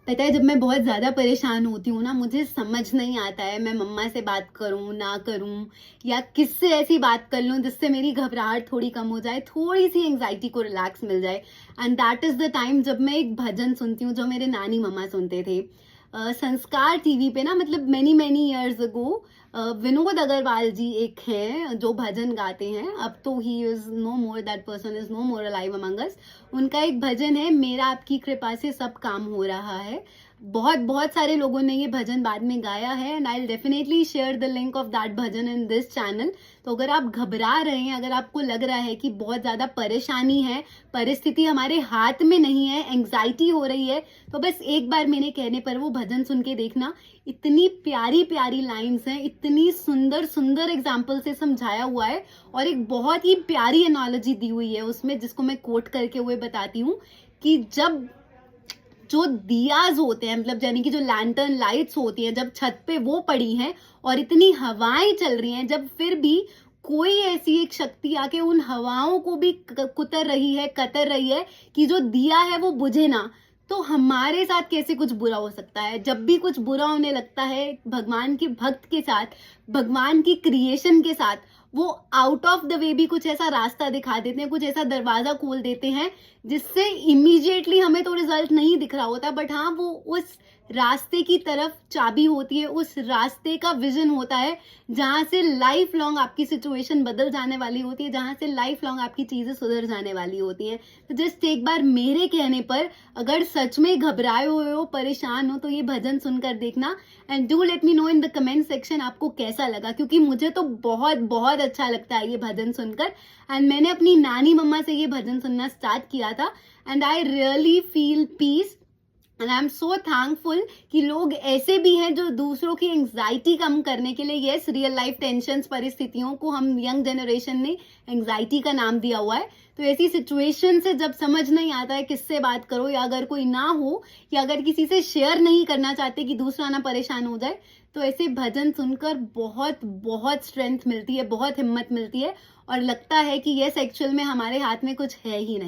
पता है, जब मैं बहुत ज़्यादा परेशान होती हूँ ना, मुझे समझ नहीं आता है मैं मम्मा से बात करूँ, ना करूँ, या किससे ऐसी बात कर लूँ जिससे मेरी घबराहट थोड़ी कम हो जाए, थोड़ी-सी एंग्ज़ायटी को रिलैक्स मिल जाए। And that is the time जब मैं एक भजन सुनती हूँ जो मेरे नानी मम्मा सुनते थे। संस्कार टीवी पे ना, मतलब many years ago Vinod Agarwal ji एक हैं जो भजन गाते हैं। अब तो he is no more, that person is no more alive among us. उनका एक भजन है, मेरा आपकी कृपा से सब काम हो रहा है। बहुत बहुत सारे लोगों ने ये भजन बाद में गाया है, and I will definitely share the link of that bhajan in this channel. तो अगर आप घबरा रहे हैं, अगर आपको लग रहा है कि बहुत ज़्यादा परेशानी है, परिस्थिति हमारे हाथ में नहीं है, एंग्जाइटी हो रही है, तो बस एक बार मेरे कहने पर वो भजन सुन के देखना। इतनी प्यारी प्यारी लाइन्स हैं, इतनी सुंदर सुंदर एग्जाम्पल से समझाया हुआ है, और एक बहुत ही प्यारी एनालॉजी दी हुई है उसमें, जिसको मैं कोट करके हुए बताती हूँ कि जब जो दियाज होते हैं, मतलब यानी कि जो लैंटर्न लाइट्स होती हैं, जब छत पे वो पड़ी हैं और इतनी हवाएं चल रही हैं, जब फिर भी कोई ऐसी एक शक्ति आके उन हवाओं को भी कुतर रही है, कतर रही है कि जो दिया है वो बुझे ना, तो हमारे साथ कैसे कुछ बुरा हो सकता है। जब भी कुछ बुरा होने लगता है भगवान के भक्त के साथ, भगवान की क्रिएशन के साथ, वो आउट ऑफ द वे भी कुछ ऐसा रास्ता दिखा देते हैं, कुछ ऐसा दरवाजा खोल देते हैं जिससे इमीडिएटली हमें तो रिजल्ट नहीं दिख रहा होता, बट हाँ, वो उस रास्ते की तरफ चाबी होती है, उस रास्ते का विजन होता है जहां से लाइफ लॉन्ग आपकी सिचुएशन बदल जाने वाली होती है, जहां से लाइफ लॉन्ग आपकी चीजें सुधर जाने वाली होती हैं। तो जस्ट एक बार मेरे कहने पर, अगर सच में घबराए हुए हो, परेशान हो, तो ये भजन सुनकर देखना। And do let me know in the comment section आपको कैसा लगा, क्योंकि मुझे तो बहुत बहुत अच्छा लगता है ये भजन सुनकर। एंड मैंने अपनी नानी मम्मा से ये भजन सुनना स्टार्ट किया था, and I really feel peace, and I am so thankful कि लोग ऐसे भी हैं जो दूसरों की एंग्जाइटी कम करने के लिए, यस, रियल लाइफ टेंशन्स, परिस्थितियों को हम यंग जनरेशन ने एंग्जाइटी का नाम दिया हुआ है। तो ऐसी सिचुएशन से जब समझ नहीं आता है किससे बात करो, या अगर कोई ना हो, या अगर किसी से शेयर नहीं करना चाहते कि दूसरा ना परेशान हो जाए, तो ऐसे भजन सुनकर बहुत बहुत स्ट्रेंथ मिलती है, बहुत हिम्मत मिलती है, और लगता है कि यस, एक्चुअल में हमारे हाथ में कुछ है ही नहीं।